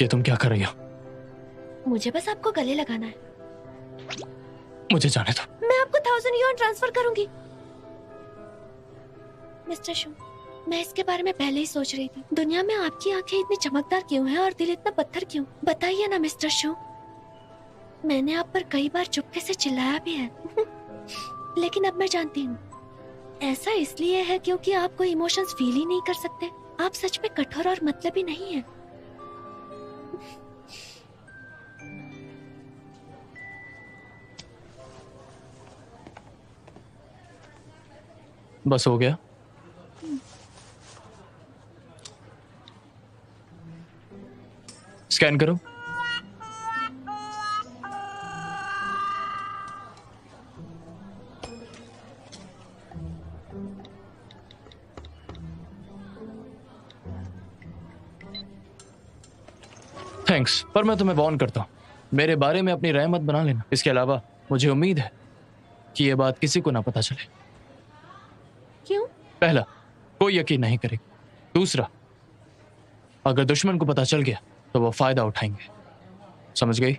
ये तुम क्या कर रही हो? मुझे बस आपको गले लगाना है। मुझे जाने दो। मैं आपको 1000 युआन ट्रांसफर करूंगी। मिस्टर शू, मैं इसके बारे में पहले ही सोच रही थी। दुनिया में आपकी आंखें इतनी चमकदार क्यों हैं और दिल इतना पत्थर क्यों? बताइए ना मिस्टर शू। मैंने आप पर कई बार चुपके से चिल्लाया भी है लेकिन अब मैं जानती हूँ ऐसा इसलिए है क्योंकि आप कोई इमोशंस फील ही नहीं कर सकते। आप सच में कठोर और मतलबी नहीं है। बस हो गया? स्कैन करो। थैंक्स, पर मैं तुम्हें वार्न करता हूं, मेरे बारे में अपनी राय मत बना लेना। इसके अलावा मुझे उम्मीद है कि यह बात किसी को ना पता चले। क्यों? पहला, कोई यकीन नहीं करेगा। दूसरा, अगर दुश्मन को पता चल गया तो वो फायदा उठाएंगे। समझ गई?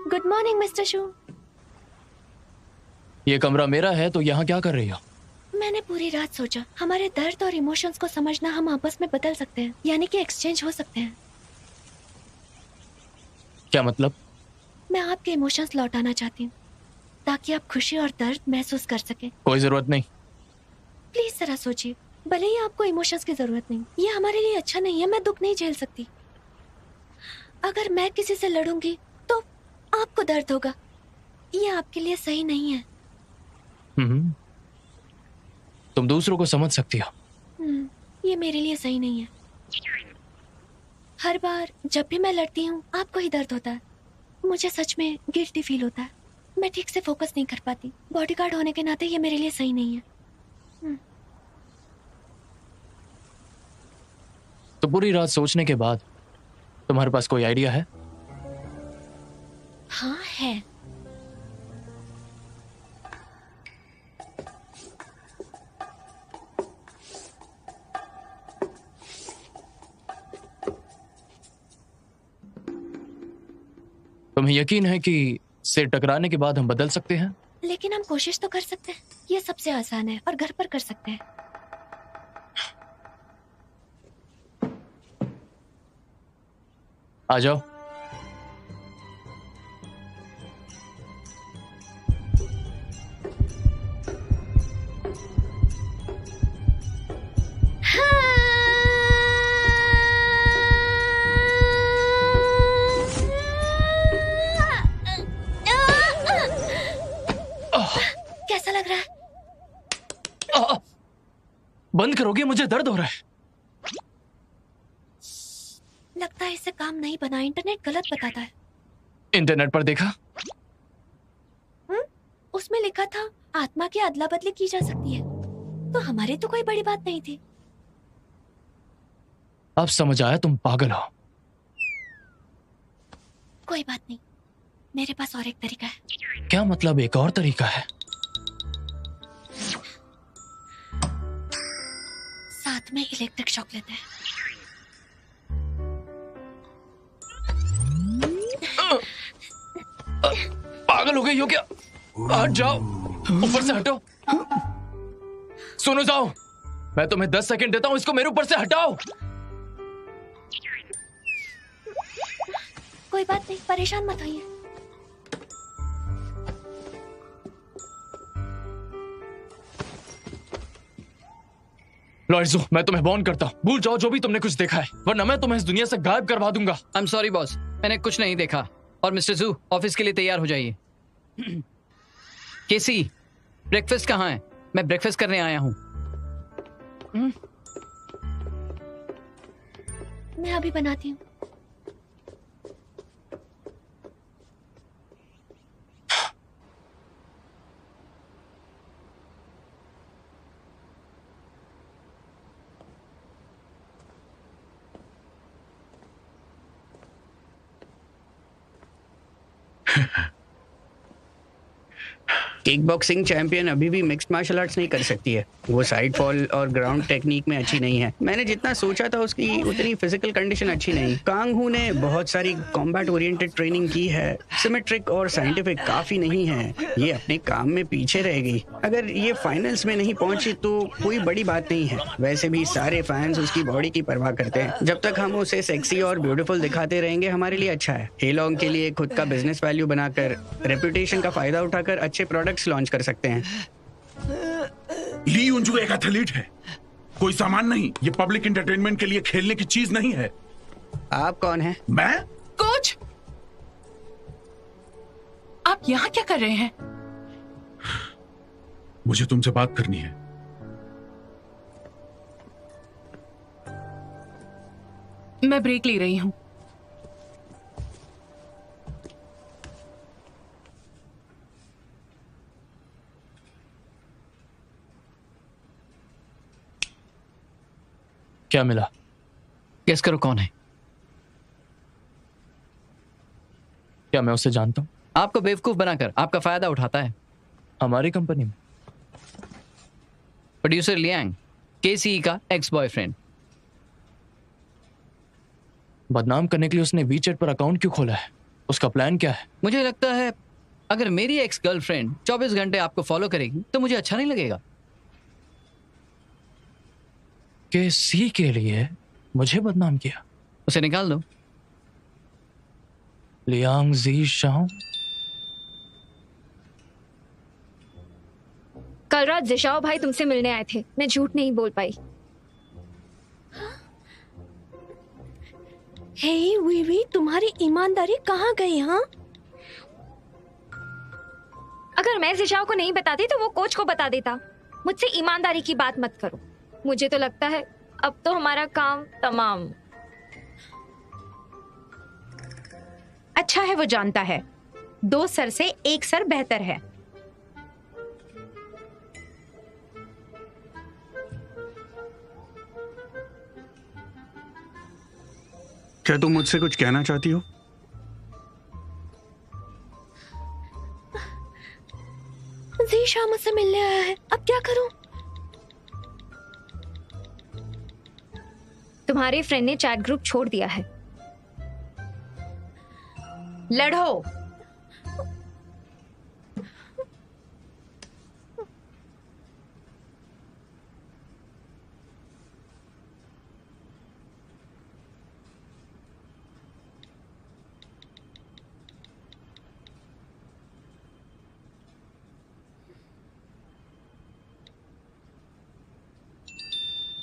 गुड मॉर्निंग मिस्टर शू। ये कमरा मेरा है तो यहाँ क्या कर रही हो? मैंने पूरी रात सोचा हमारे दर्द और इमोशंस को समझना हम आपस में बदल सकते हैं, यानी कि एक्सचेंज हो सकते हैं। क्या मतलब? मैं आपके इमोशंस लौटाना चाहती हूँ ताकि आप खुशी और दर्द महसूस कर सकें। कोई जरूरत नहीं। प्लीज जरा सोचिए, भले ही आपको इमोशंस की जरूरत नहीं, ये हमारे लिए अच्छा नहीं है। मैं दुख नहीं झेल सकती। अगर मैं किसी से लड़ूंगी तो आपको दर्द होगा। ये आपके लिए सही नहीं है। तुम दूसरों को समझ सकती हो। ये मेरे लिए सही नहीं है। हर बार जब भी मैं लड़ती हूँ आपको ही दर्द होता है। मुझे सच में गिल्टी फील होता है। मैं ठीक से फोकस नहीं कर पाती। बॉडीगार्ड होने के नाते ये मेरे लिए सही नहीं है। तो पूरी रात सोचने के बाद तुम्हारे पास कोई आइडिया है? हाँ है। तुम्हें यकीन है कि सिर टकराने के बाद हम बदल सकते हैं? लेकिन हम कोशिश तो कर सकते हैं। ये सबसे आसान है और घर पर कर सकते हैं। आ जाओ। कैसा लग रहा है? बंद करोगे? मुझे दर्द हो रहा है। लगता है इससे काम नहीं बना। इंटरनेट गलत बताता है। इंटरनेट पर देखा? उसमें लिखा था आत्मा की अदला बदली की जा सकती है, तो हमारी तो कोई बड़ी बात नहीं थी। अब समझ आया तुम पागल हो। कोई बात नहीं, मेरे पास और एक तरीका है। क्या मतलब एक और तरीका है? साथ में इलेक्ट्रिक शॉक लेते हैं। पागल हो गई हो क्या? हट जाओ, ऊपर से हटो। सुनो जाओ, मैं तुम्हें 10 सेकंड देता हूं, इसको मेरे ऊपर से हटाओ। कोई बात नहीं, परेशान मत होइए। लॉरिज़ो, मैं तुम्हें वार्न करता हूं, भूल जाओ जो भी तुमने कुछ देखा है, वरना मैं तुम्हें इस दुनिया से गायब करवा दूंगा। आई एम सॉरी बॉस, मैंने कुछ नहीं देखा। और मिस्टर जू, ऑफिस के लिए तैयार हो जाइए। केसी, ब्रेकफास्ट कहाँ है? मैं ब्रेकफास्ट करने आया हूँ। मैं अभी बनाती हूँ। किक बॉक्सिंग चैंपियन अभी भी मिक्स्ड मार्शल आर्ट्स नहीं कर सकती है। वो साइड फॉल और ग्राउंड टेक्निक में अच्छी नहीं है। मैंने जितना सोचा था उसकी उतनी फिजिकल कंडीशन अच्छी नहीं। कांग हू ने बहुत सारी कॉम्बैट ओरिएंटेड ट्रेनिंग की है, सिमेट्रिक और साइंटिफिक काफी नहीं है। ये अपने काम में पीछे रह गई। अगर ये फाइनल्स में नहीं पहुंची तो कोई बड़ी बात नहीं है। वैसे भी सारे फैंस उसकी बॉडी की परवाह करते हैं। जब तक हम उसे सेक्सी और ब्यूटीफुल दिखाते रहेंगे हमारे लिए अच्छा है। हेलोंग के लिए खुद का बिजनेस वैल्यू बनाकर, रेपुटेशन का फायदा उठाकर अच्छे प्रोडक्ट्स लॉन्च कर सकते हैं। ली युनजू एक एथलीट है, कोई सामान नहीं। ये पब्लिक एंटरटेनमेंट के लिए खेलने की चीज नहीं है। आप कौन हैं? मैं? कोच, आप यहाँ क्या कर रहे हैं? मुझे तुमसे बात करनी है। मैं ब्रेक ले रही हूँ। क्या मिला? गेस करो कौन है? क्या मैं उसे जानता हूं? आपको बेवकूफ बनाकर आपका फायदा उठाता है। हमारी कंपनी में प्रोड्यूसर लियांग, केसीई का एक्स बॉयफ्रेंड। बदनाम करने के लिए उसने वीचैट पर अकाउंट क्यों खोला है? उसका प्लान क्या है? मुझे लगता है अगर मेरी एक्स गर्लफ्रेंड 24 घंटे आपको फॉलो करेगी तो मुझे अच्छा नहीं लगेगा। केसी के लिए मुझे बदनाम किया? उसे निकाल दो। लियांग जी शाओ। कल रात जिशाओ भाई तुमसे मिलने आए थे। मैं झूठ नहीं बोल पाई। हे वीवी, तुम्हारी ईमानदारी कहाँ गई? हाँ, अगर मैं जिशाओ को नहीं बताती तो वो कोच को बता देता। मुझसे ईमानदारी की बात मत करो। मुझे तो लगता है अब तो हमारा काम तमाम। अच्छा है वो जानता है, 2 सर से 1 सर बेहतर है। क्या तुम मुझसे कुछ कहना चाहती हो? जीशा मुझसे मिलने आया है, अब क्या करूं? तुम्हारे फ्रेंड ने चैट ग्रुप छोड़ दिया है। लड़ो।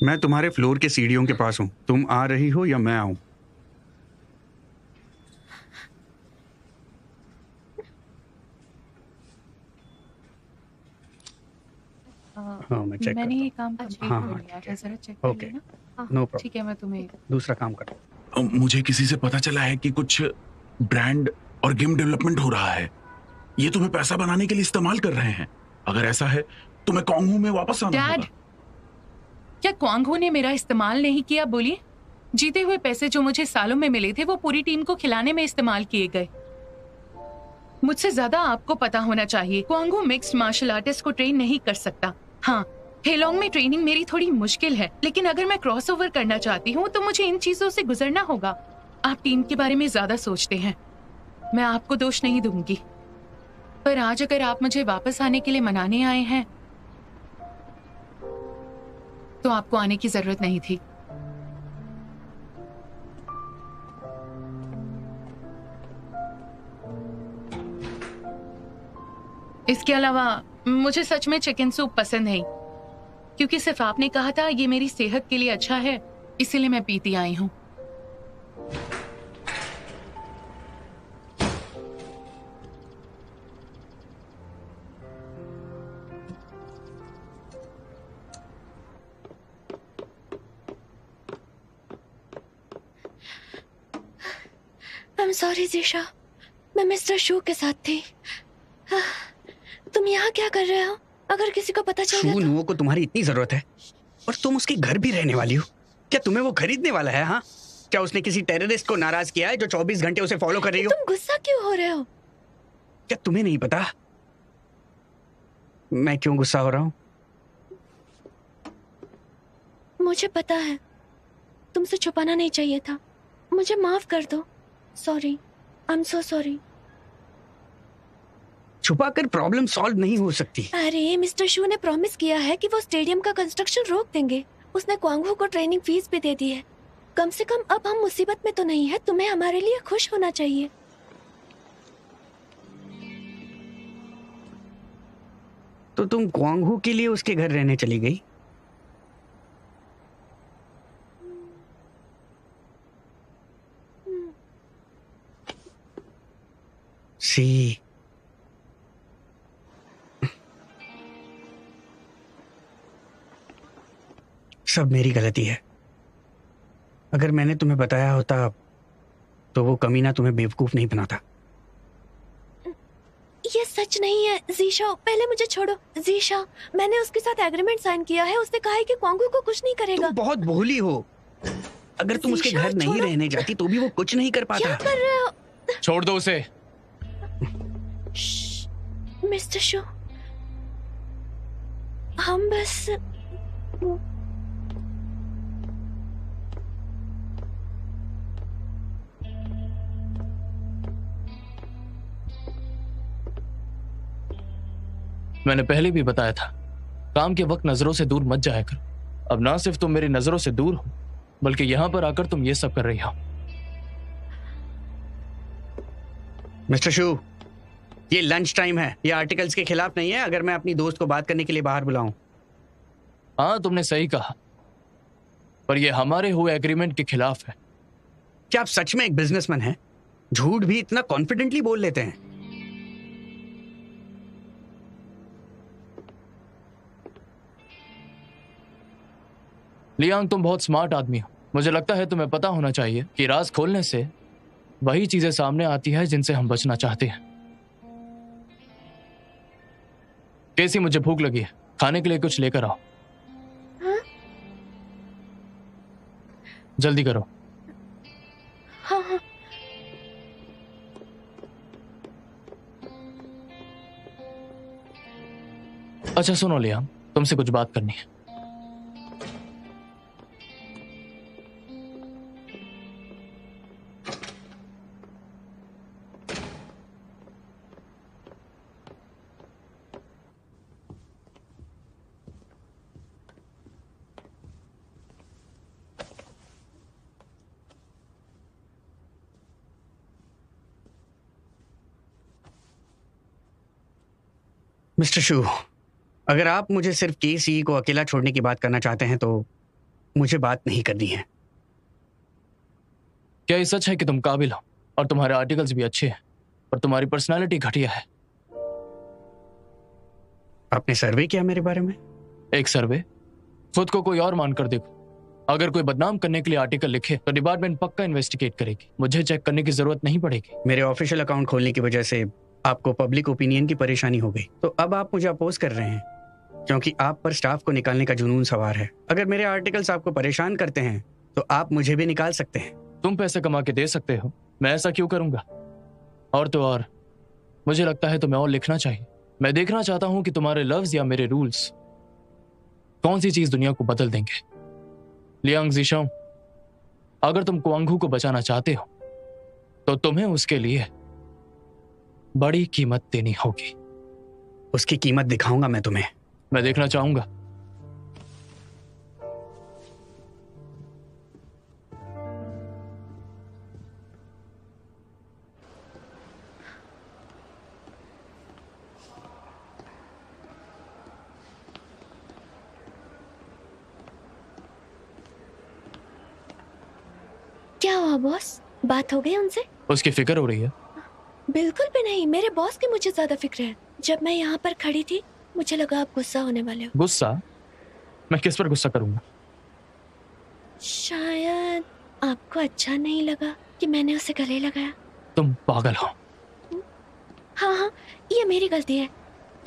मैं तुम्हारे फ्लोर के सीढ़ियों के पास हूँ। तुम आ रही हो या मैं आऊं? हाँ, मैं चेक मैंने करता ये काम कंप्लीट हाँ, कर हाँ, लिया ठीक है। है। जरा चेक कर ओके, लेना। No problem. ठीक है, मैं तुम्हें दूसरा काम करो। मुझे किसी से पता चला है कि कुछ ब्रांड और गेम डेवलपमेंट हो रहा है। ये तुम्हें पैसा बनाने के लिए इस्तेमाल कर रहे हैं। अगर ऐसा है तो मैं कांगू में वापस आना डैड, होगा। क्या क्वांगहो ने मेरा इस्तेमाल नहीं किया? बोलिए। जीते हुए पैसे जो मुझे सालों में मिले थे वो पूरी टीम को खिलाने में इस्तेमाल किए गए। मुझसे ज्यादा आपको पता होना चाहिए। क्वांगहो मिक्स्ड मार्शल आर्टिस्ट को ट्रेन नहीं कर सकता। हाँ, हेलोंग में ट्रेनिंग मेरी थोड़ी मुश्किल है, लेकिन अगर मैं क्रॉस ओवर करना चाहती हूँ तो मुझे इन चीजों से गुजरना होगा। आप टीम के बारे में ज्यादा सोचते हैं, मैं आपको दोष नहीं दूंगी। पर आज अगर आप मुझे वापस आने के लिए मनाने आए हैं तो आपको आने की जरूरत नहीं थी। इसके अलावा मुझे सच में चिकन सूप पसंद है, क्योंकि सिर्फ आपने कहा था ये मेरी सेहत के लिए अच्छा है, इसीलिए मैं पीती आई हूँ। I'm sorry जीशा, मैं मिस्टर शू के साथ थी। तुम यहाँ क्या कर रहे हो? अगर किसी को पता चल गया शू नुओ को तुम्हारी इतनी जरूरत है और तुम उसके घर भी रहने वाली हो? क्या तुम्हें वो खरीदने वाला है? हाँ, क्या उसने किसी टेररिस्ट को नाराज किया है जो 24 घंटे उसे फॉलो कर रही हो? तुम गुस्सा क्यों हो रहे हो? क्या तुम्हें नहीं पता मैं क्यों गुस्सा हो रहा हूँ? मुझे पता है, तुमसे छुपाना नहीं चाहिए था। मुझे माफ कर दो। Sorry, I am so sorry. छुपाकर प्रॉब्लम सॉल्व नहीं हो सकती। अरे मिस्टर शू ने प्रॉमिस किया है कि वो स्टेडियम का कंस्ट्रक्शन रोक देंगे। उसने क्वांगहू को ट्रेनिंग फीस भी दे दी है। कम से कम अब हम मुसीबत में तो नहीं है। तुम्हें हमारे लिए खुश होना चाहिए। तो तुम क्वांगहू के लिए उसके घर रहने चली गई? सी, सब मेरी गलती है। अगर मैंने तुम्हें बताया होता तो वो कमीना तुम्हें बेवकूफ नहीं बनाता। ये सच नहीं है जीशा, पहले मुझे छोड़ो। जीशा, मैंने उसके साथ एग्रीमेंट साइन किया है। उसने कहा है कि क्वांगहू को कुछ नहीं करेगा। तुम बहुत भोली हो। अगर तुम उसके जीशा, घर नहीं छोड़ो। रहने जाती तो भी वो कुछ नहीं कर क्या पाता। कर रहे हो? छोड़ दो उसे। मिस्टर शू, हम बस मैंने पहले भी बताया था, काम के वक्त नजरों से दूर मत जाया कर। अब ना सिर्फ तुम मेरी नजरों से दूर हो, बल्कि यहां पर आकर तुम ये सब कर रही हो। मिस्टर शू, ये लंच टाइम है। ये आर्टिकल्स के खिलाफ नहीं है अगर मैं अपनी दोस्त को बात करने के लिए बाहर बुलाऊं। हाँ, तुमने सही कहा, पर यह हमारे हुए एग्रीमेंट के खिलाफ है। क्या आप सच में एक बिजनेसमैन हैं? झूठ भी इतना कॉन्फिडेंटली बोल लेते हैं। लियांग, तुम बहुत स्मार्ट आदमी हो। मुझे लगता है तुम्हें पता होना चाहिए कि राज खोलने से वही चीजें सामने आती है जिनसे हम बचना चाहते हैं। कैसी, मुझे भूख लगी है, खाने के लिए कुछ लेकर आओ। हाँ? जल्दी करो। हाँ हाँ। अच्छा सुनो लियांग, तुमसे कुछ बात करनी है। मिस्टर शू, अगर आप मुझे सिर्फ केसी को अकेला छोड़ने की बात करना चाहते हैं तो मुझे बात नहीं करनी है। क्या ये सच है कि तुम काबिल हो और तुम्हारे आर्टिकल्स भी अच्छे हैं, और तुम्हारी पर्सनालिटी घटिया है? आपने सर्वे किया मेरे बारे में? एक सर्वे? खुद को कोई और मानकर देखो। अगर कोई बदनाम करने के लिए आर्टिकल लिखे तो डिपार्टमेंट पक्का इन्वेस्टिगेट करेगी। मुझे चेक करने की जरूरत नहीं पड़ेगी। मेरे ऑफिशियल अकाउंट खोलने की वजह से आपको पब्लिक ओपिनियन की परेशानी हो गई, तो अब आप मुझे अपोज कर रहे हैं क्योंकि आप पर स्टाफ को निकालने का जुनून सवार है। अगर मेरे आर्टिकल्स आपको परेशान करते हैं तो आप मुझे भी निकाल सकते हैं। तुम पैसे कमा के दे सकते हो, मैं ऐसा क्यों करूंगा? और तो और मुझे लगता है तुम्हें और लिखना चाहिए। मैं देखना चाहता हूं कि तुम्हारे लफ्ज या मेरे रूल्स कौन सी चीज दुनिया को बदल देंगे। लियांग ज़िशाओ, अगर तुम क्वांगहू को बचाना चाहते हो तो तुम्हें उसके लिए बड़ी कीमत देनी होगी। उसकी कीमत दिखाऊंगा मैं तुम्हें। मैं देखना चाहूंगा। क्या हुआ बॉस? बात हो गई उनसे? उसकी फिक्र हो रही है? बिल्कुल भी नहीं, मेरे बॉस की मुझे ज्यादा फिक्र है। जब मैं यहाँ पर खड़ी थी मुझे लगा आप गुस्सा होने वाले हो। गुस्सा? मैं किस पर गुस्सा करूंगा? शायद आपको अच्छा नहीं लगा कि मैंने उसे गले लगाया। तुम पागल हो। हाँ हाँ, ये मेरी गलती है।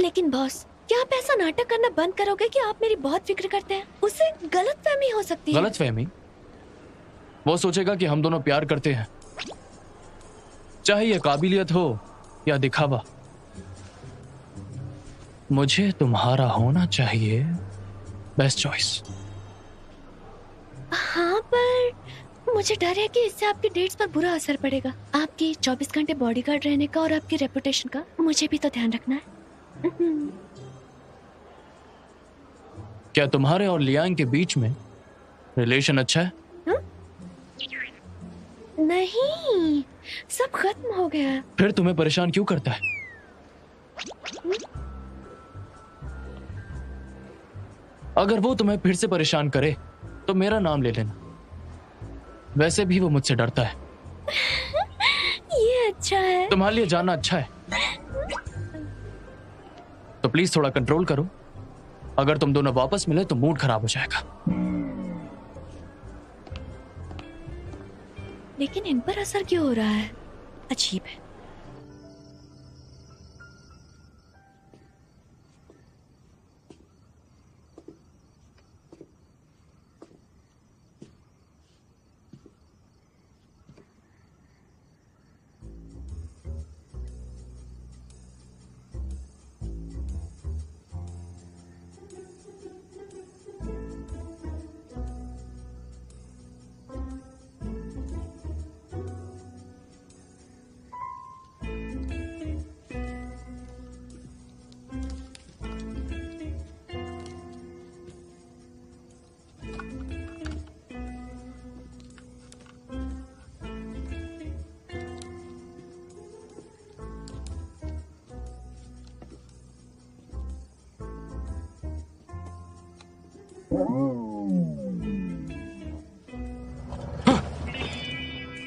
लेकिन बॉस, क्या आप ऐसा नाटक करना बंद करोगे कि आप मेरी बहुत फिक्र करते हैं? उससे गलतफहमी हो सकती है। गलतफहमी? वो सोचेगा कि हम दोनों प्यार करते हैं, चाहे ये काबिलियत हो या दिखावा। मुझे तुम्हारा होना चाहिए बेस्ट चॉइस। हाँ, पर मुझे डर है कि इससे आपकी डेट्स पर बुरा असर पड़ेगा। आपकी 24 घंटे बॉडीगार्ड रहने का और आपकी रेपुटेशन का मुझे भी तो ध्यान रखना है। क्या तुम्हारे और लियांग के बीच में रिलेशन अच्छा है? नहीं, सब खत्म हो गया। फिर तुम्हें परेशान क्यों करता है? अगर वो तुम्हें फिर से परेशान करे तो मेरा नाम ले लेना। वैसे भी वो मुझसे डरता है। ये अच्छा है। तुम्हारे लिए जानना अच्छा है, तो प्लीज थोड़ा कंट्रोल करो। अगर तुम दोनों वापस मिले तो मूड खराब हो जाएगा। लेकिन इन पर असर क्यों हो रहा है? अजीब है।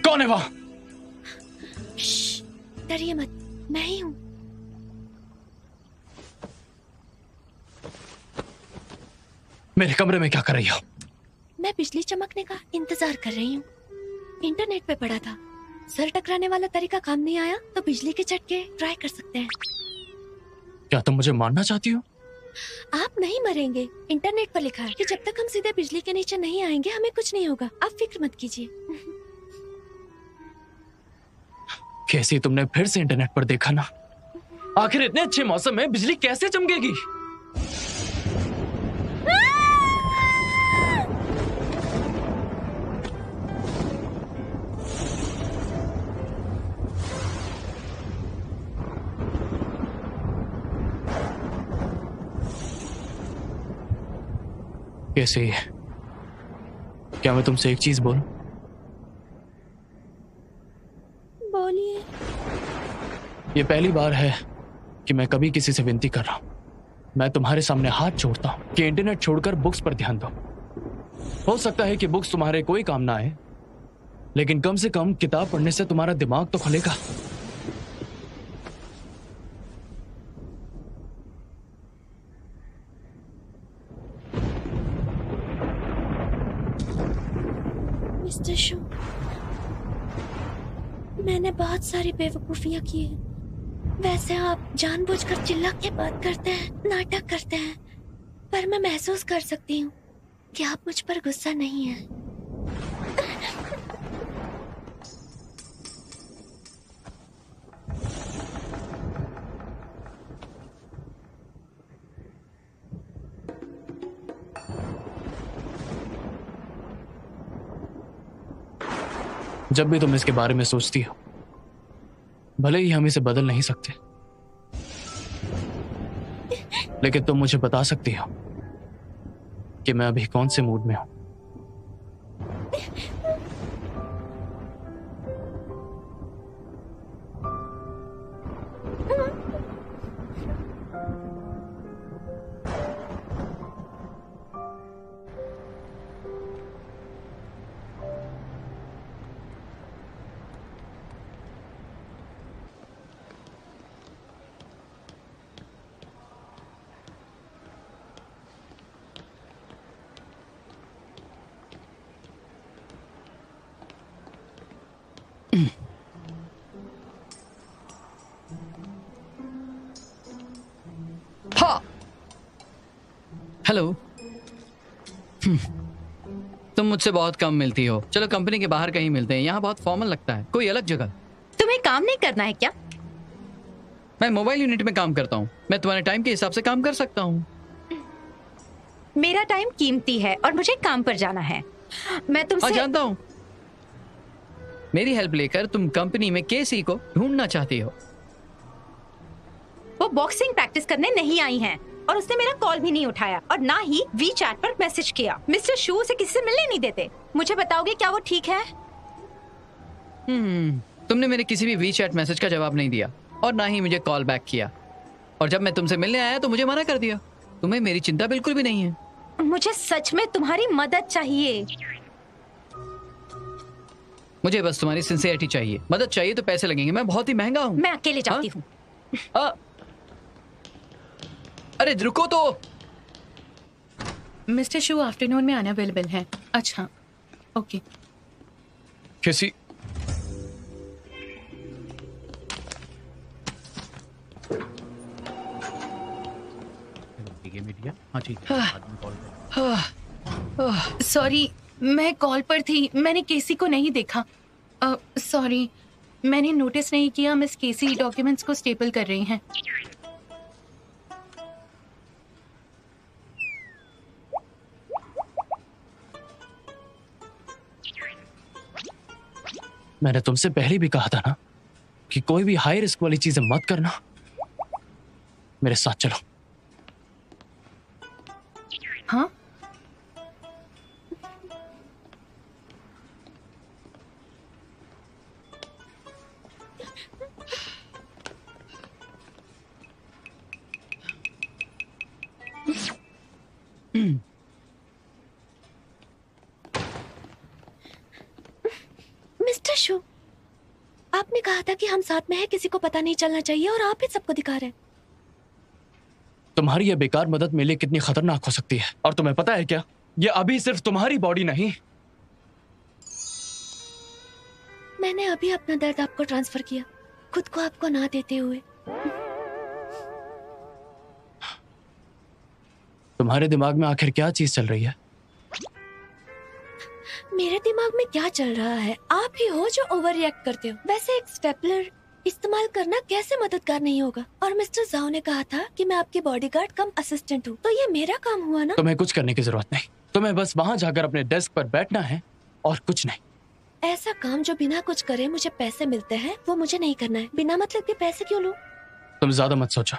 कौन है वहां? श्श, डरिए मत, मैं ही हूँ। मेरे कमरे में क्या कर रही हो? मैं बिजली चमकने का इंतजार कर रही हूँ। इंटरनेट पे पढ़ा था, सर टकराने वाला तरीका काम नहीं आया तो बिजली के झटके ट्राई कर सकते हैं। क्या तुम मुझे मारना चाहती हो? आप नहीं मरेंगे। इंटरनेट पर लिखा है कि जब तक हम सीधे बिजली के नीचे नहीं आएंगे हमें कुछ नहीं होगा। आप फिक्र मत कीजिए। कैसी तुमने फिर से इंटरनेट पर देखा ना? आखिर इतने अच्छे मौसम में बिजली कैसे चमकेगी? कैसे? क्या मैं तुमसे एक चीज बोलूं? बोलिए। ये पहली बार है कि मैं कभी किसी से विनती कर रहा हूं। मैं तुम्हारे सामने हाथ जोड़ता हूं कि इंटरनेट छोड़कर बुक्स पर ध्यान दो। हो सकता है कि बुक्स तुम्हारे कोई काम ना आए, लेकिन कम से कम किताब पढ़ने से तुम्हारा दिमाग तो खुलेगा। मिस्टर शू, मैंने बहुत सारी बेवकूफियां की हैं। वैसे आप जानबूझकर चिल्ला के बात करते हैं, नाटक करते हैं, पर मैं महसूस कर सकती हूँ कि आप मुझ पर गुस्सा नहीं हैं। जब भी तुम इसके बारे में सोचती हो, भले ही हम इसे बदल नहीं सकते, लेकिन तुम मुझे बता सकती हो कि मैं अभी कौन से मूड में हूं। हेलो। तुम मुझसे बहुत कम मिलती हो। चलो कंपनी के बाहर कहीं मिलते हैं, यहाँ बहुत फॉर्मल लगता है। कोई अलग जगह। तुम्हें काम नहीं करना है क्या? मैं मोबाइल यूनिट में काम करता हूँ। मैं तुम्हारे टाइम के हिसाब से काम कर सकता हूँ। मेरा टाइम कीमती है और मुझे काम पर जाना है। मैं तुमसे जानता हूँ। मेरी हेल्प लेकर तुम कंपनी में केसी को ढूंढना चाहती हो। वो बॉक्सिंग प्रैक्टिस करने नहीं आई हैं और उसने मेरा कॉल भी नहीं उठाया और ना ही वी चैट पर मैसेज किया। मिस्टर शू उसे किसी से मिलने नहीं देते। मुझे बताओगे क्या वो ठीक है? तुमने मेरे किसी भी वी चैट मैसेज का जवाब नहीं दिया और ना ही मुझे कॉल बैक किया, और जब मैं तुमसे मिलने आया तो मुझे मना कर दिया। तुम्हें मेरी चिंता बिल्कुल भी नहीं है। मुझे सच में तुम्हारी मदद चाहिए। मुझे बस तुम्हारी सिंसियरिटी चाहिए। मदद चाहिए तो पैसे लगेंगे। मैं बहुत ही महंगा हूँ। मैं अकेले जाती हूँ। अरे रुको तो। मिस्टर शू आफ्टरनून में अनअवेलेबल है। अच्छा, ओके। किसी सॉरी, मैं कॉल पर थी। मैंने केसी को नहीं देखा। सॉरी, मैंने नोटिस नहीं किया। मिस केसी डॉक्यूमेंट्स को स्टेपल कर रही हैं। मैंने तुमसे पहले भी कहा था ना कि कोई भी हाई रिस्क वाली चीजें मत करना। मेरे साथ चलो। हाँ, मिस्टर शू, आपने कहा था कि हम साथ में हैं, किसी को पता नहीं चलना चाहिए, और आप ही सबको दिखा रहे हैं। तुम्हारी यह बेकार मदद मेरे लिए कितनी खतरनाक हो सकती है, और तुम्हें पता है क्या, ये अभी सिर्फ तुम्हारी बॉडी नहीं। मैंने अभी अपना दर्द आपको ट्रांसफर किया, खुद को आपको ना देते हुए। तुम्हारे दिमाग में आखिर क्या चीज चल रही है? मेरे दिमाग में क्या चल रहा है? आप ही हो जो ओवर रिएक्ट करते हो। वैसे एक स्टेपलर इस्तेमाल करना कैसे मददगार नहीं होगा? और मिस्टर जाओ ने कहा था कि मैं आपकी बॉडीगार्ड कम असिस्टेंट हूँ, तो ये मेरा काम हुआ ना? तुम्हें कुछ करने की जरूरत नहीं। तुम्हें बस वहाँ जाकर अपने डेस्क पर बैठना है और कुछ नहीं। ऐसा काम जो बिना कुछ करे मुझे पैसे मिलते हैं, वो मुझे नहीं करना है। बिना मतलब के पैसे क्यों लूं? तुम ज्यादा मत सोचो,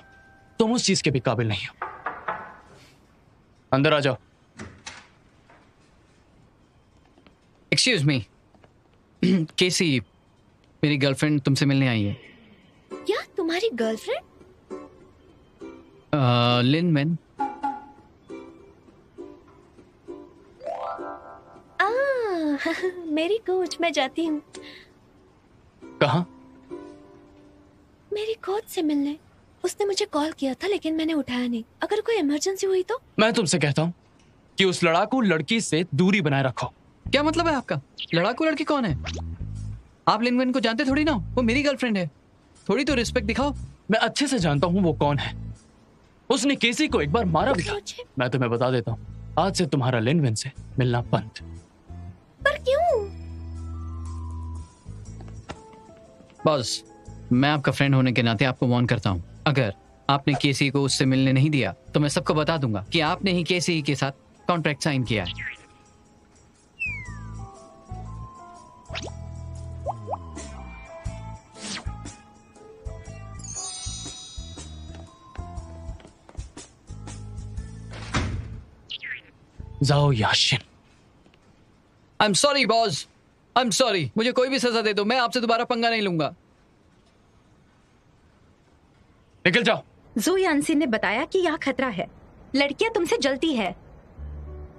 तुम उस चीज के भी काबिल नहीं हो। अंदर आ जाओ। एक्सक्यूज मी, केसी, मेरी गर्लफ्रेंड तुमसे मिलने आई है। क्या तुम्हारी गर्लफ्रेंड? लिन मैन। मेरी कोच, मैं जाती हूँ। कहाँ? मेरी कोच से मिलने। उसने मुझे कॉल किया था लेकिन मैंने उठाया नहीं। अगर कोई इमरजेंसी हुई तो? मैं तुमसे कहता हूँ कि उस लड़ाकू लड़की से दूरी बनाए रखो। क्या मतलब है आपका? लड़ाकू लड़की कौन है? आप लिन मैन को जानते थोड़ी ना, वो मेरी गर्लफ्रेंड है। थोड़ी तो रिस्पेक्ट दिखाओ। मैं अच्छे से जानता हूँ वो कौन है। उसने केसी को एक बार मारा भी था। मैं तुम्हें बता देता हूँ, आज से तुम्हारा लिन मैन से मिलना बंद। पर क्यों? बॉस, मैं आपका फ्रेंड होने के नाते आपको वार्न करता हूँ, अगर आपने केसी को उससे मिलने नहीं दिया तो मैं सबको बता दूंगा कि आपने ही केसी के साथ कॉन्ट्रैक्ट साइन किया है। जाओ Yashin. I am sorry boss, I am sorry. मुझे कोई भी सजा दे दो, मैं आपसे दोबारा पंगा नहीं लूंगा। निकल जाओ। जू यानसिन ने बताया कि यहाँ खतरा है, लड़कियां तुमसे जलती है।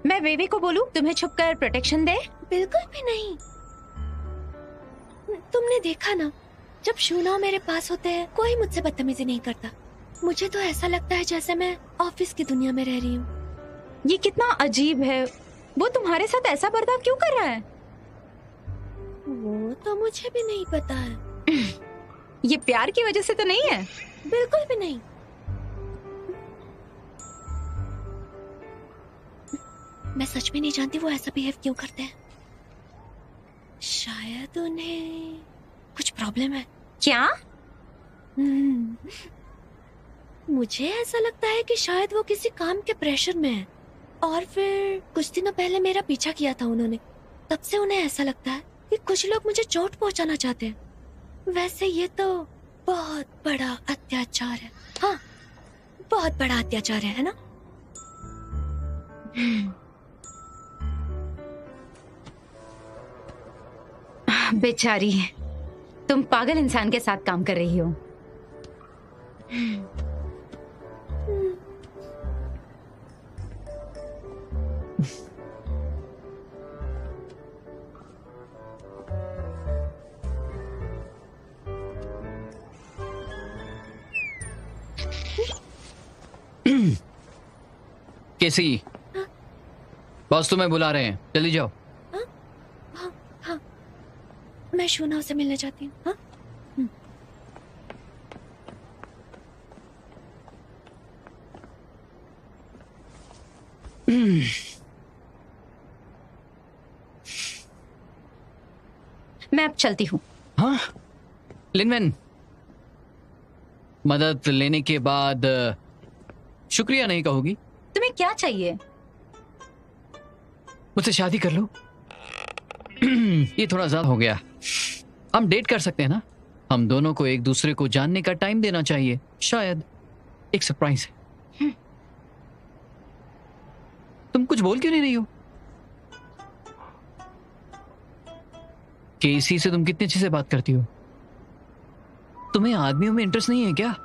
मैं वेवे को बोलूं तुम्हें छुपकर प्रोटेक्शन दे? बिल्कुल भी नहीं। तुमने देखा ना, जब शूनाओ मेरे पास होते हैं कोई मुझसे बदतमीजी नहीं करता। मुझे तो ऐसा लगता है जैसे मैं ऑफिस की दुनिया में रह रही हूँ। ये कितना अजीब है। वो तुम्हारे साथ ऐसा बर्ताव क्यों कर रहा है? वो तो मुझे भी नहीं पता है। ये प्यार की वजह से तो नहीं है? बिल्कुल भी नहीं। मैं सच में नहीं जानती वो ऐसा बिहेव क्यों करते हैं। शायद उन्हें कुछ प्रॉब्लम है। क्या? मुझे ऐसा लगता है कि शायद वो किसी काम के प्रेशर में है और फिर कुछ दिनों पहले मेरा पीछा किया था उन्होंने। तब से उन्हें ऐसा लगता है कि कुछ लोग मुझे चोट पहुंचाना चाहते हैं। वैसे ये तो बहुत बड़ा अत्याचार है। हाँ, बहुत बड़ा अत्याचार है ना? बेचारी, तुम पागल इंसान के साथ काम कर रही हो। केसी, बॉस तुम्हें बुला रहे हैं, जल्दी जाओ। हाँ, मैं शूना से मिलने जाती हूँ। हाँ? मैं अब चलती हूँ। हाँ लिनवेन, मदद लेने के बाद शुक्रिया नहीं कहोगी? तुम्हें क्या चाहिए? मुझसे शादी कर लो। ये थोड़ा ज्यादा हो गया। हम डेट कर सकते हैं ना? हम दोनों को एक दूसरे को जानने का टाइम देना चाहिए। शायद एक सरप्राइज है। तुम कुछ बोल क्यों नहीं रही हो? केसी से तुम कितने अच्छे से बात करती हो। तुम्हें आदमियों में इंटरेस्ट नहीं है क्या?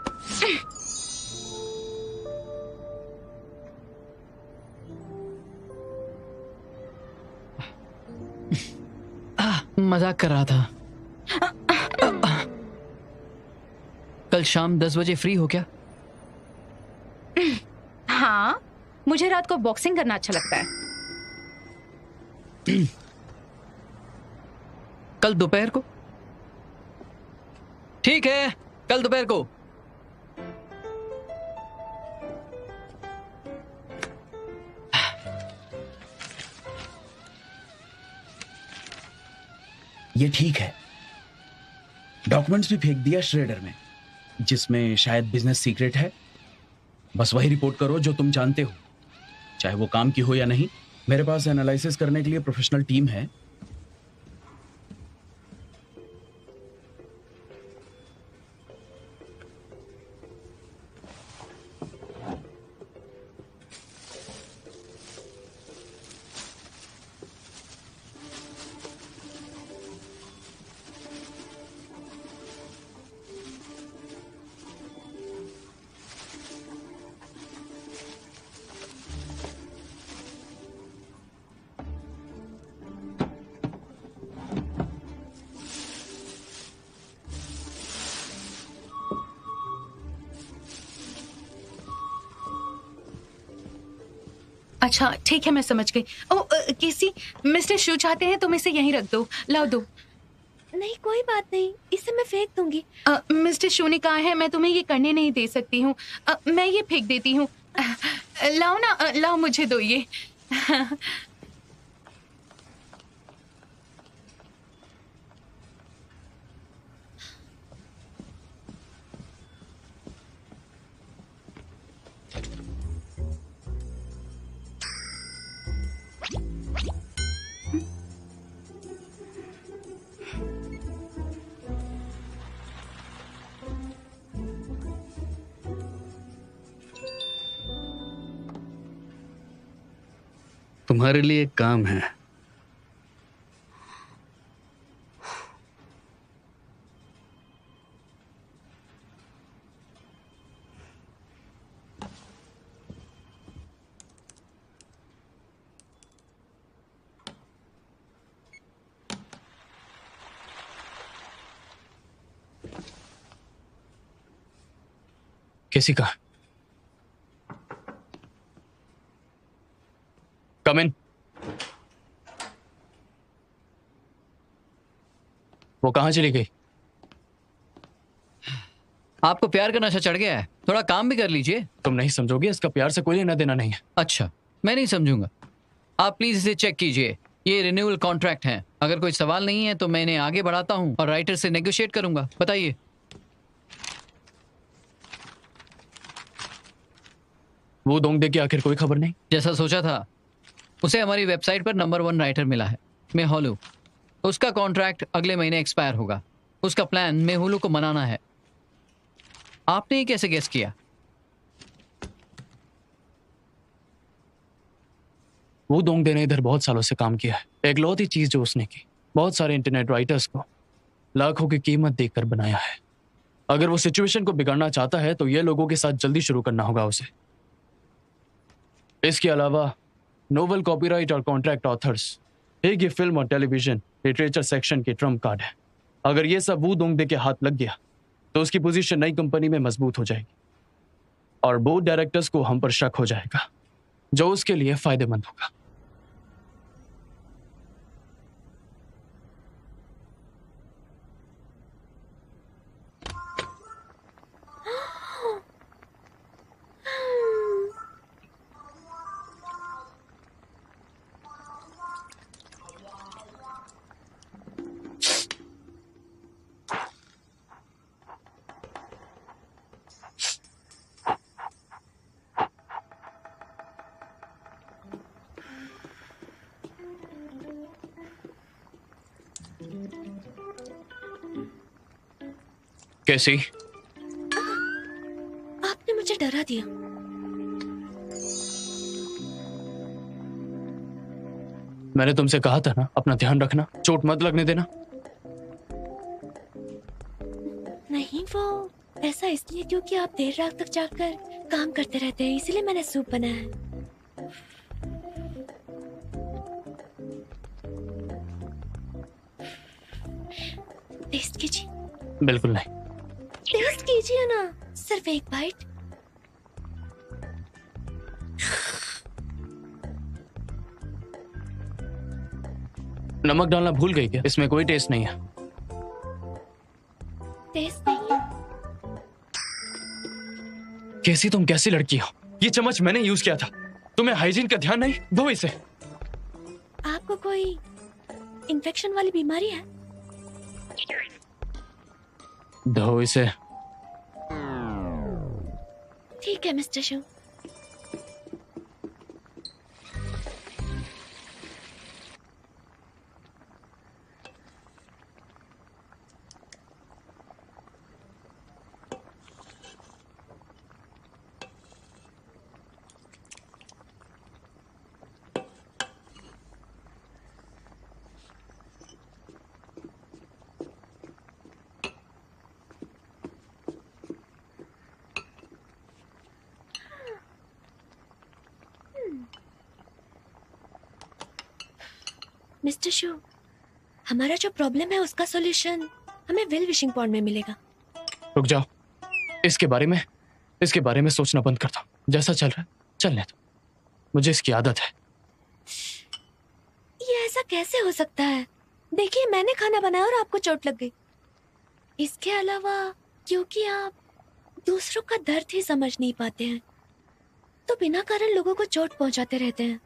मजाक कर रहा था। कल शाम 10 बजे फ्री हो क्या? हाँ, मुझे रात को बॉक्सिंग करना अच्छा लगता है। कल दोपहर को? ठीक है, कल दोपहर को। ये ठीक है। डॉक्यूमेंट्स भी फेंक दिया श्रेडर में, जिसमें शायद बिजनेस सीक्रेट है। बस वही रिपोर्ट करो जो तुम जानते हो, चाहे वो काम की हो या नहीं। मेरे पास एनालिसिस करने के लिए प्रोफेशनल टीम है। अच्छा ठीक है, मैं समझ गई। ओ केसी, मिस्टर शू चाहते हैं तुम इसे यहीं रख दो। लाओ दो। नहीं, कोई बात नहीं, इसे मैं फेंक दूंगी। मिस्टर शू ने कहा है मैं तुम्हें ये करने नहीं दे सकती हूँ। मैं ये फेंक देती हूँ। लाओ ना, लाओ मुझे दो ये। तुम्हारे लिए एक काम है। किसी का कम इन। वो कहां चली गई? आपको प्यार का नशा चढ़ गया है, थोड़ा काम भी कर लीजिए। तुम नहीं समझोगे, इसका प्यार से कोई लेना देना नहीं है। अच्छा, मैं नहीं समझूंगा। आप प्लीज इसे चेक कीजिए, ये रिन्यूअल कॉन्ट्रैक्ट है। अगर कोई सवाल नहीं है तो मैं इन्हें आगे बढ़ाता हूँ और राइटर से नेगोशिएट करूंगा। बताइए। वो दोंगदे की आखिर कोई खबर नहीं? जैसा सोचा था, उसे हमारी वेबसाइट पर नंबर 1 राइटर मिला है, मेहुलू। उसका कॉन्ट्रैक्ट अगले महीने एक्सपायर होगा। उसका प्लान मेहुलू को मनाना है। आपने ये कैसे गेस किया? वो दोंगदे ने इधर बहुत सालों से काम किया है। एकलौती चीज जो उसने की, बहुत सारे इंटरनेट राइटर्स को लाखों की कीमत देकर बनाया है। अगर वो सिचुएशन को बिगाड़ना चाहता है तो ये लोगों के साथ जल्दी शुरू करना होगा उसे। इसके अलावा नोवेल कॉपीराइट और कॉन्ट्रैक्ट ऑथर्स, एक ये फिल्म और टेलीविजन लिटरेचर सेक्शन के ट्रम्प कार्ड है। अगर ये सब वो दोंगदे के हाथ लग गया तो उसकी पोजीशन नई कंपनी में मजबूत हो जाएगी और बोर्ड डायरेक्टर्स को हम पर शक हो जाएगा, जो उसके लिए फायदेमंद होगा। कैसी? आपने मुझे डरा दिया। मैंने तुमसे कहा था ना, अपना ध्यान रखना, चोट मत लगने देना। नहीं, वो ऐसा इसलिए क्योंकि आप देर रात तक जागकर काम करते रहते हैं, इसीलिए मैंने सूप बनाया है। टेस्ट कीजिए। बिल्कुल नहीं। टेस्ट कीजिए ना, सिर्फ एक बाइट। नमक डालना भूल गई क्या? इसमें कोई टेस्ट नहीं है। टेस्ट नहीं है। कैसी तुम कैसी लड़की हो? ये चम्मच मैंने यूज किया था। तुम्हें हाइजीन का ध्यान नहीं? धो इसे। आपको कोई इन्फेक्शन वाली बीमारी है? धो इसे। ठीक है मिस्टर शू। मिस्टर शू, हमारा जो प्रॉब्लम है उसका सॉल्यूशन हमें वेल विशिंग पॉइंट में मिलेगा। रुक जाओ। इसके बारे में सोचना बंद कर दो। जैसा चल रहा है चलने दो। मुझे इसकी आदत है। ये ऐसा कैसे हो सकता है? देखिए, मैंने खाना बनाया और आपको चोट लग गई। इसके अलावा क्योंकि आप दूसरों का दर्द ही समझ नहीं पाते हैं, तो बिना कारण लोगों को चोट पहुंचाते रहते हैं।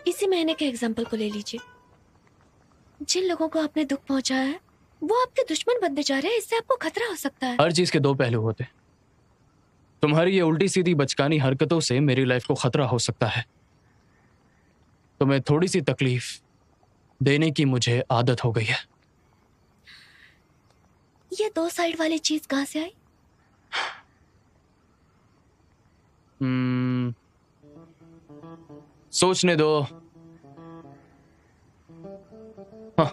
इसी महीने के एग्जाम्पल को ले लीजिए। जिन लोगों को आपने दुख पहुंचाया है वो आपके दुश्मन बनते जा रहे हैं। इससे आपको खतरा हो सकता है। हर चीज के दो पहलू होते हैं। तुम्हारी ये उल्टी सीधी बचकानी हरकतों से मेरी लाइफ को खतरा हो सकता है। तुम्हें थोड़ी सी तकलीफ देने की मुझे आदत हो गई है। ये दो साइड वाली चीज कहां से आई? सोचने दो। हाँ,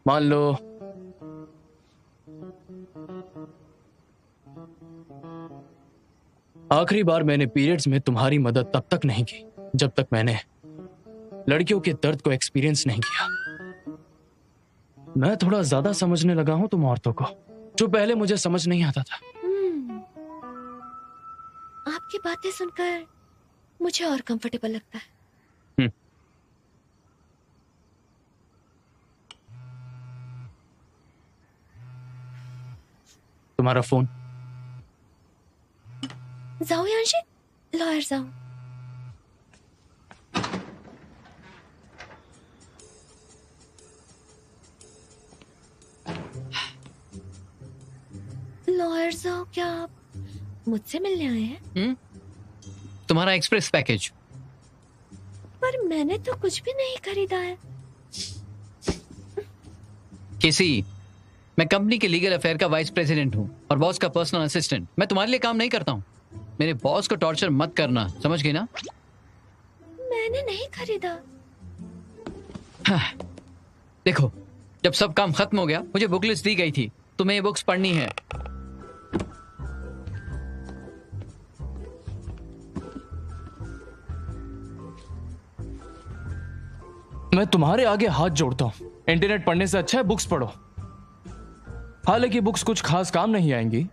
मान लो आखिरी बार मैंने पीरियड्स में तुम्हारी मदद तब तक नहीं की जब तक मैंने लड़कियों के दर्द को एक्सपीरियंस नहीं किया। मैं थोड़ा ज्यादा समझने लगा हूं तुम औरतों को, जो पहले मुझे समझ नहीं आता था। आपकी बातें सुनकर मुझे और कंफर्टेबल लगता है। तुम्हारा फोन। जाओ यांशी, लॉयर जाओ। लॉयर साहब, क्या आप मुझसे मिलने आए हैं? तुम्हारा एक्सप्रेस पैकेज। पर मैंने तो कुछ भी नहीं खरीदा है। किसी, मैं कंपनी के लीगल अफेयर का वाइस प्रेसिडेंट हूँ और बॉस का पर्सनल असिस्टेंट। मैं तुम्हारे लिए काम नहीं करता हूँ। मेरे बॉस को टॉर्चर मत करना, समझ गई ना? मैंने नहीं खरीदा। हाँ, देखो, जब सब काम खत्म हो गया मुझे बुक लिस्ट दी गई थी, तुम्हें ये बुक्स पढ़नी है। मैं तुम्हारे आगे हाथ जोड़ता हूं, इंटरनेट पढ़ने से अच्छा है बुक्स पढ़ो। हालांकि बुक्स कुछ खास काम नहीं आएंगी,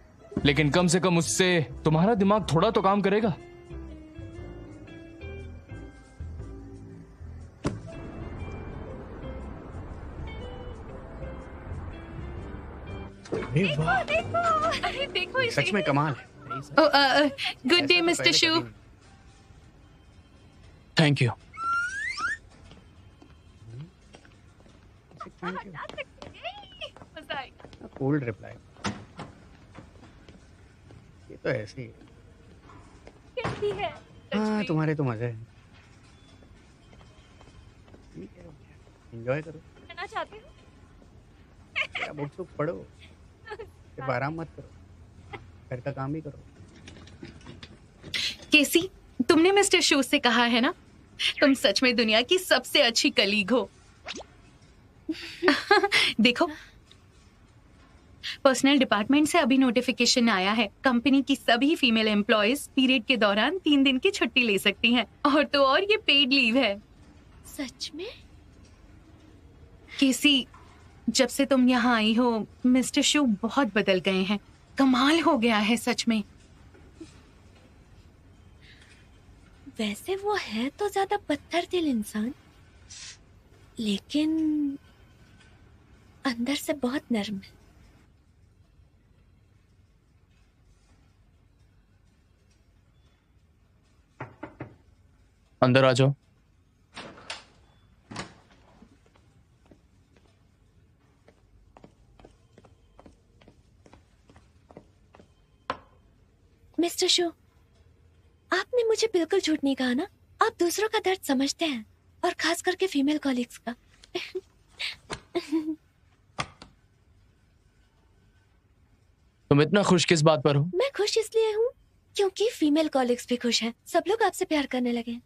लेकिन कम से कम उससे तुम्हारा दिमाग थोड़ा तो काम करेगा। अरे देखो इसे। सच में कमाल है। Good day mister shoe. Thank you. मजा आएगा। Cold reply. ये तो ऐसे ही है। कैसी है? हाँ, तुम्हारे तो मजे हैं। एंजॉय करो। करना चाहती हूँ। क्या बुक्स बुक्स पढ़ो, सिर्फ आराम मत करो, घर का काम भी करो। केसी, तुमने मिस्टर शू से कहा है ना, तुम सच में दुनिया की सबसे अच्छी कलीग हो। देखो, पर्सनल डिपार्टमेंट से अभी नोटिफिकेशन आया है, कंपनी की सभी फीमेल एम्प्लॉयज पीरियड के दौरान 3 दिन की छुट्टी ले सकती हैं, और तो और ये पेड लीव है। सच में? केसी, जब से तुम यहाँ आई हो मिस्टर शू बहुत बदल गए हैं। कमाल हो गया है सच में। वैसे वो है तो ज्यादा पत्थर दिल इंसान, लेकिन अंदर से बहुत नर्म है। अंदर आ जाओ। मिस्टर शू, आपने मुझे बिल्कुल झूठ नहीं कहा ना। आप दूसरों का दर्द समझते हैं, और खास करके फीमेल कॉलीग्स का। तुम इतना खुश किस बात पर हो? मैं खुश इसलिए हूँ क्योंकि फीमेल कॉलीग्स भी खुश हैं। सब लोग आपसे प्यार करने लगे हैं।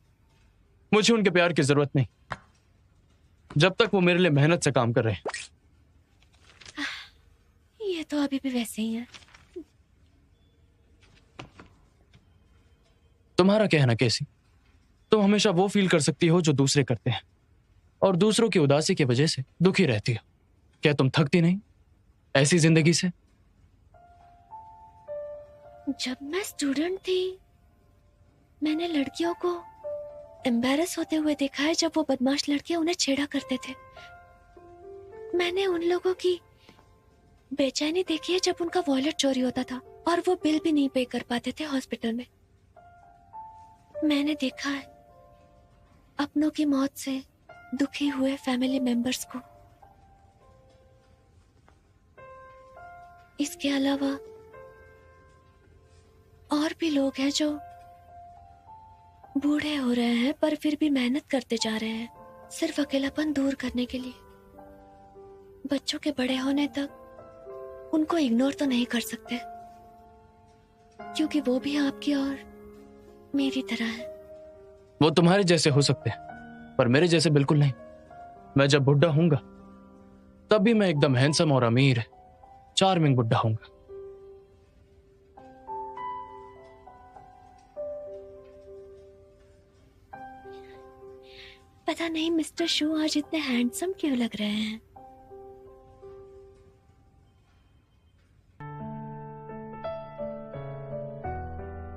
मुझे उनके प्यार की जरूरत नहीं, जब तक वो मेरे लिए मेहनत से काम कर रहे हैं। ये तो अभी भी वैसे ही है। तुम्हारा क्या है ना कैसी, तुम हमेशा वो फील कर सकती हो जो दूसरे करते हैं, और दूसरों की उदासी की वजह से दुखी रहती हो। क्या तुम थकती नहीं ऐसी जिंदगी से? जब मैं स्टूडेंट थी, मैंने लड़कियों को एम्बैरस होते हुए देखा है जब वो बदमाश लड़कियां उन्हें छेड़ा करते थे। मैंने उन लोगों की बेचैनी देखी है जब उनका वॉलेट चोरी होता था और वो बिल भी नहीं पे कर पाते थे हॉस्पिटल में। मैंने देखा है अपनों की मौत से दुखी हुए फैमिली मेंबर्स को। इसके अलावा और भी लोग हैं जो बूढ़े हो रहे हैं पर फिर भी मेहनत करते जा रहे हैं, सिर्फ अकेलापन दूर करने के लिए। बच्चों के बड़े होने तक उनको इग्नोर तो नहीं कर सकते, क्योंकि वो भी आपकी और मेरी तरह है। वो तुम्हारे जैसे हो सकते हैं, पर मेरे जैसे बिल्कुल नहीं। मैं जब बुढ़ा हूंगा तब भी मैं एकदम हैंडसम और अमीर चार्मिंग बुढ़ा हूंगा। पता नहीं मिस्टर शू आज इतने हैंडसम क्यों लग रहे हैं।